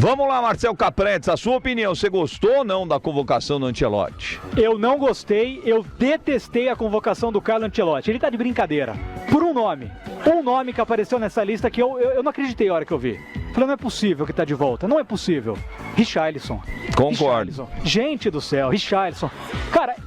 Vamos lá, Marcel Capretes, a sua opinião, você gostou ou não da convocação do Ancelotti? Eu não gostei, eu detestei a convocação do Carlo Ancelotti. Ele tá de brincadeira. Por um nome que apareceu nessa lista que eu não acreditei a hora que eu vi. Falei, não é possível que tá de volta, não é possível. Richarlison. Concordo. Richarlison. Gente do céu, Richarlison. Cara,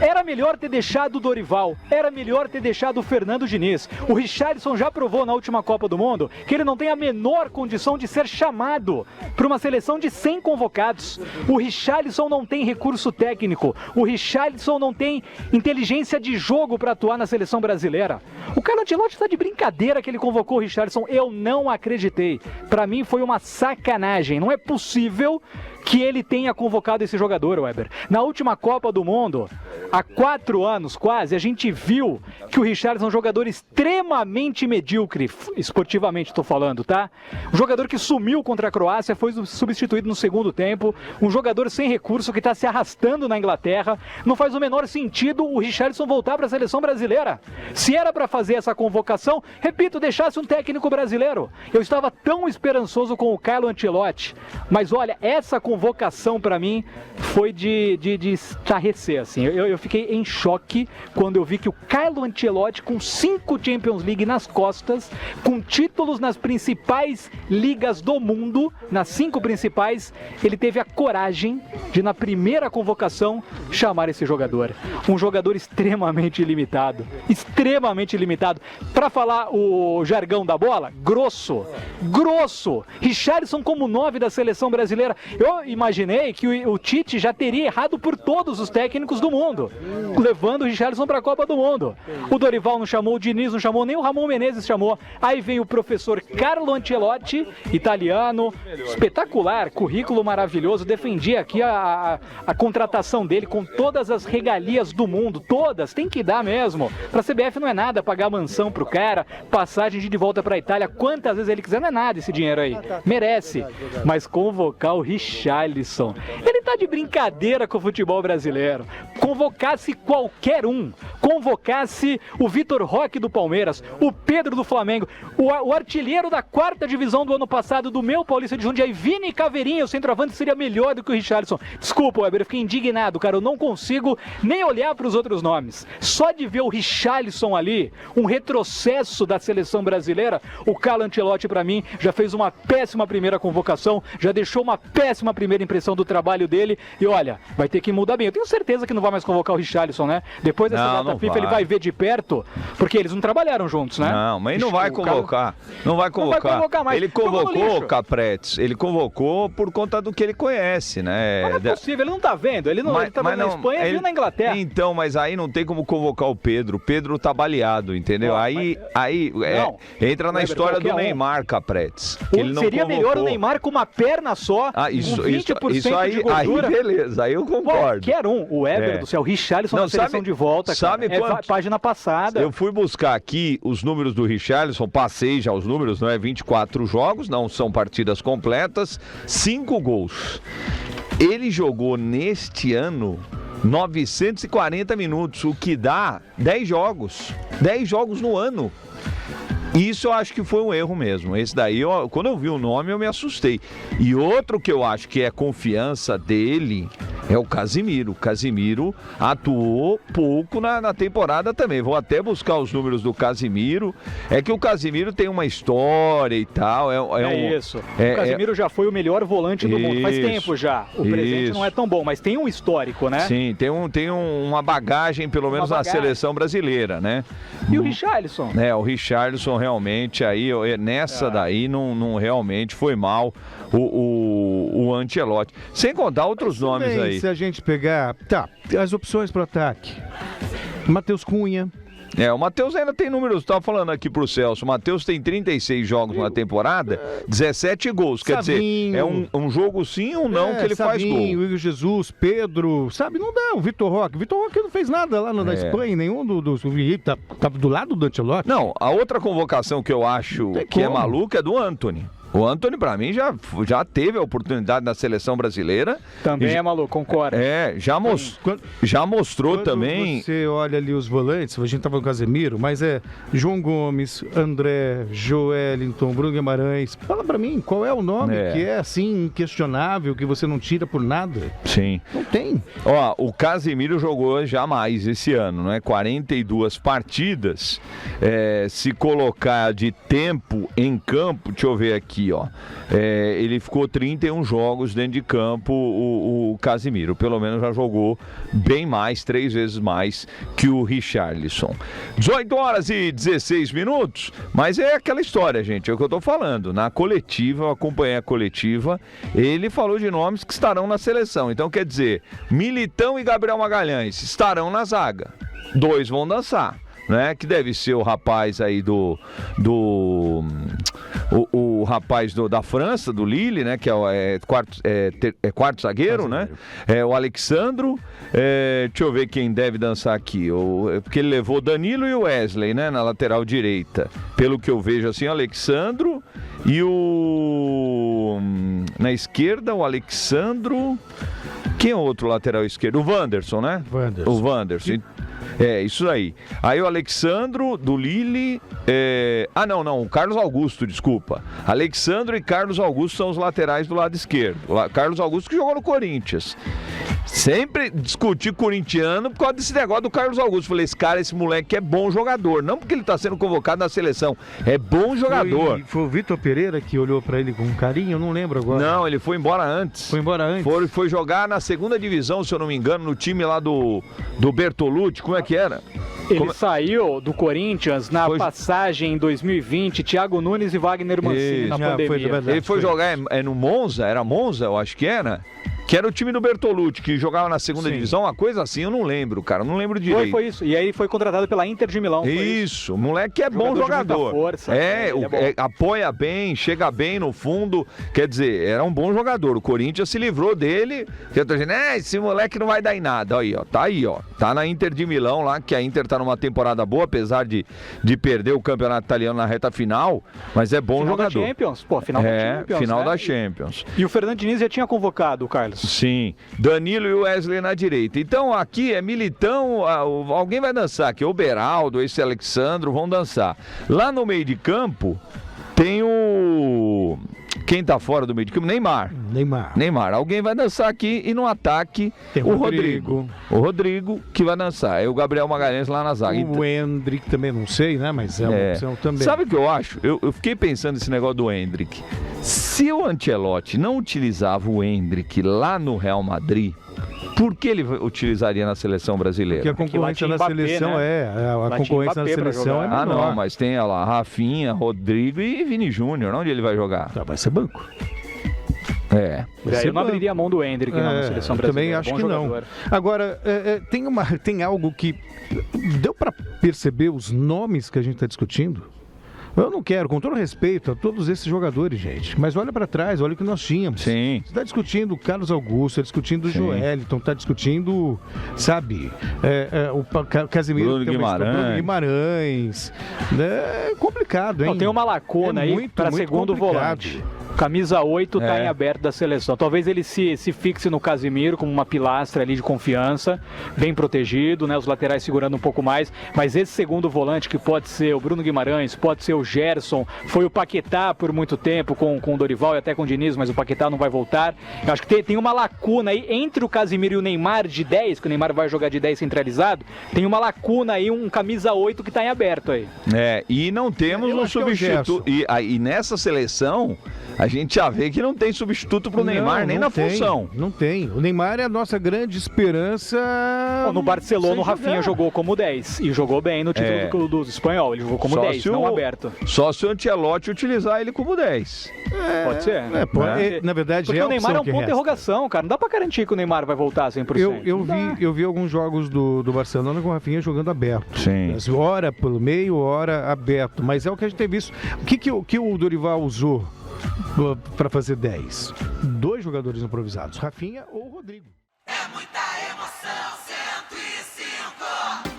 era melhor ter deixado o Dorival, era melhor ter deixado o Fernando Diniz. O Richarlison já provou na última Copa do Mundo que ele não tem a menor condição de ser chamado para uma seleção de 100 convocados. O Richarlison não tem recurso técnico, o Richarlison não tem inteligência de jogo para atuar na seleção brasileira. O Carlo Ancelotti está de brincadeira que ele convocou o Richarlison, eu não acreditei. Para mim foi uma sacanagem, não é possível que ele tenha convocado esse jogador, Weber. Na última Copa do Mundo, há 4 anos quase, a gente viu que o Richarlison é um jogador extremamente medíocre, esportivamente estou falando, tá? Um jogador que sumiu contra a Croácia, foi substituído no segundo tempo, um jogador sem recurso que está se arrastando na Inglaterra. Não faz o menor sentido o Richarlison voltar para a seleção brasileira. Se era para fazer essa convocação, repito, deixasse um técnico brasileiro. Eu estava tão esperançoso com o Carlo Ancelotti, mas olha, essa convocação para mim foi de estarrecer, assim. Eu fiquei em choque quando eu vi que o Carlo Ancelotti, com 5 Champions League nas costas, com títulos nas principais ligas do mundo, nas 5 principais, ele teve a coragem de, na primeira convocação, chamar esse jogador. Um jogador extremamente limitado. Extremamente limitado. Para falar o jargão da bola, grosso. Grosso. Richarlison como 9 da seleção brasileira. Eu imaginei que o Tite já teria errado por todos os técnicos do mundo, levando o Richarlison para a Copa do Mundo. O Dorival não chamou, o Diniz não chamou, nem o Ramon Menezes chamou. Aí vem o professor Carlo Ancelotti, italiano, espetacular, currículo maravilhoso. Defendi aqui a contratação dele com todas as regalias do mundo, todas, tem que dar mesmo. Para a CBF não é nada pagar mansão pro cara, passagem de volta para a Itália, quantas vezes ele quiser, não é nada esse dinheiro aí. Merece. Mas convocar o Richarlison, ele tá de brincadeira com o futebol brasileiro. Convocasse qualquer um, convocasse o Vitor Roque do Palmeiras, o Pedro do Flamengo, o artilheiro da 4ª divisão do ano passado do meu Paulista de Jundiaí, Vini Caveirinha, o centroavante, seria melhor do que o Richarlison. Desculpa, Weber, eu fiquei indignado, cara, eu não consigo nem olhar para os outros nomes. Só de ver o Richarlison ali, um retrocesso da seleção brasileira, o Carlo Ancelotti, para mim, já fez uma péssima primeira convocação, já deixou uma péssima primeira impressão do trabalho dele, e olha, vai ter que mudar bem. Eu tenho certeza que não vai mais convocar o Richarlison, né? Depois dessa data FIFA, ele vai ver de perto, porque eles não trabalharam juntos, né? Não, mas ele não vai convocar. Não vai convocar mais. Ele convocou, Capretes, ele convocou por conta do que ele conhece, né? Mas não é possível, ele não tá vendo, ele tava na Espanha e viu na Inglaterra. Então, mas aí não tem como convocar o Pedro tá baleado, entendeu? Entra na história do Neymar, Capretes. Seria melhor o Neymar com uma perna só, com 20% de gordura. Aí beleza, aí eu concordo. Qualquer um, o Weber do céu, o Richarlison na seleção de volta, sabe cara, página passada. Eu fui buscar aqui os números do Richarlison, passei já os números, não é 24 jogos, não são partidas completas, 5 gols. Ele jogou neste ano 940 minutos, o que dá 10 jogos. 10 jogos no ano. Isso eu acho que foi um erro mesmo. Esse daí, quando eu vi o nome, eu me assustei. E outro que eu acho que é confiança dele é o Casimiro. O Casimiro atuou pouco na temporada também. Vou até buscar os números do Casimiro. É que o Casimiro tem uma história e tal. Isso. O Casimiro já foi o melhor volante do mundo. Faz tempo já. O presente não é tão bom, mas tem um histórico, né? Sim, tem uma bagagem, pelo menos na seleção brasileira, né? E o Richarlison? O Richarlison realmente aí, nessa daí não realmente foi mal o Ancelotti. Sem contar outros nomes aí. Se a gente pegar, as opções para o ataque. Matheus Cunha. O Matheus ainda tem números, estava falando aqui pro Celso, o Matheus tem 36 jogos na temporada, 17 gols, quer dizer, é um jogo sim ou não que ele faz gol. O Igor Jesus, Pedro, não dá, o Vitor Roque não fez nada lá na Espanha, nenhum tá do lado do Ancelotti. Não, a outra convocação que eu acho que é maluca é do Antony. O Antony, pra mim, já teve a oportunidade na seleção brasileira. Também é maluco, concordo. Já mostrou quando também. Você olha ali os volantes, a gente tava no Casemiro, mas é João Gomes, André, Joelinton, Bruno Guimarães. Fala pra mim, qual é o nome que é assim, inquestionável, que você não tira por nada? Sim. Não tem. Ó, o Casemiro jogou já mais esse ano, né? 42 partidas. Se colocar de tempo em campo, deixa eu ver aqui, ó. Ele ficou 31 jogos dentro de campo, o Casemiro. Pelo menos já jogou bem mais, 3 vezes mais que o Richarlison. 18 horas e 16 minutos, mas é aquela história, gente, é o que eu tô falando. Na coletiva, eu acompanhei a coletiva, ele falou de nomes que estarão na seleção. Então, quer dizer, Militão e Gabriel Magalhães estarão na zaga. 2 vão dançar, né? Que deve ser o rapaz aí o rapaz da França, do Lille, né? Que é quarto zagueiro, né? O Alexandro. Deixa eu ver quem deve dançar aqui. Porque ele levou o Danilo e o Wesley, né? Na lateral direita. Pelo que eu vejo assim, o Alexandro e na esquerda, o Alexandro. Quem é o outro lateral esquerdo? O Wanderson, né? O Wanderson. Isso aí. Aí o Alexandro, do Lille... o Carlos Augusto, desculpa. Alexandro e Carlos Augusto são os laterais do lado esquerdo. Carlos Augusto que jogou no Corinthians. Sempre discuti corintiano por causa desse negócio do Carlos Augusto. Falei, esse moleque é bom jogador. Não porque ele tá sendo convocado na seleção. É bom jogador. Foi o Vitor Pereira que olhou pra ele com carinho? Eu não lembro agora. Não, ele foi embora antes. Foi jogar na segunda divisão, se eu não me engano, no time lá do Bertolucci. Como é que era? Ele saiu do Corinthians na passagem em 2020, Thiago Nunes e Wagner Mancini na pandemia. Ele foi jogar no Monza, era Monza, eu acho que era. Que era o time do Bertolucci, que jogava na segunda divisão, uma coisa assim, eu não lembro, cara, não lembro direito. Foi isso, e aí ele foi contratado pela Inter de Milão. Isso, moleque é bom jogador. Força, apoia bem, chega bem no fundo, quer dizer, era um bom jogador. O Corinthians se livrou dele, eu tô dizendo, esse moleque não vai dar em nada. Aí, ó, tá na Inter de Milão lá, que a Inter tá numa temporada boa, apesar de perder o campeonato italiano na reta final, mas é bom jogador. Final da Champions, final da Champions. Final da Champions. E o Fernando Diniz já tinha convocado o Carlos. Sim, Danilo e o Wesley na direita. Então aqui é Militão, alguém vai dançar aqui, o Beraldo, esse Alexandro vão dançar. Lá no meio de campo tem o... Quem tá fora do meio de campo? Neymar. Alguém vai dançar aqui e no ataque tem o Rodrigo. O Rodrigo que vai dançar. É o Gabriel Magalhães lá na zaga. O Endrick também não sei, né? Mas é uma opção também. Sabe o que eu acho? Eu fiquei pensando nesse negócio do Endrick. Se o Ancelotti não utilizava o Endrick lá no Real Madrid, por que ele utilizaria na seleção brasileira? Porque a concorrência na seleção a concorrência na seleção é menor. Não, mas tem lá Rafinha, Rodrigo e Vini Júnior. Onde ele vai jogar? Vai ser banco. Eu não abriria a mão do Endrick na seleção brasileira. Também acho que não. Agora, tem algo que deu para perceber os nomes que a gente está discutindo? Eu não quero, com todo respeito a todos esses jogadores, gente, mas olha para trás, olha o que nós tínhamos. Sim. Você está discutindo o Carlos Augusto, está discutindo o Joelinton, está discutindo, o Casemiro, Bruno Guimarães. É complicado, hein? Não, tem uma lacuna aí para segundo volante. Camisa 8 está em aberto da seleção. Talvez ele se fixe no Casemiro como uma pilastra ali de confiança, bem protegido, né? Os laterais segurando um pouco mais. Mas esse segundo volante, que pode ser o Bruno Guimarães, pode ser o Gerson, foi o Paquetá por muito tempo com o Dorival e até com o Diniz, mas o Paquetá não vai voltar. Eu acho que tem uma lacuna aí entre o Casemiro e o Neymar de 10, que o Neymar vai jogar de 10 centralizado. Tem uma lacuna aí, um camisa 8 que está em aberto aí. E não temos um substituto. E nessa seleção... A gente já vê que não tem substituto pro Neymar, nem na função. Não tem. O Neymar é a nossa grande esperança. No Barcelona, o Rafinha jogou como 10 e jogou bem no título do espanhol. Ele jogou como 10, não aberto. Só se o Ancelotti utilizar ele como 10. Pode ser. Na verdade, porque o Neymar é um ponto de interrogação, cara. Não dá pra garantir que o Neymar vai voltar 100%. Eu vi alguns jogos do Barcelona com o Rafinha jogando aberto. Sim. Hora pelo meio, hora aberto. Mas é o que a gente tem visto. O que o Dorival usou para fazer 10? 2 jogadores improvisados, Rafinha ou Rodrigo. É muita emoção, 105.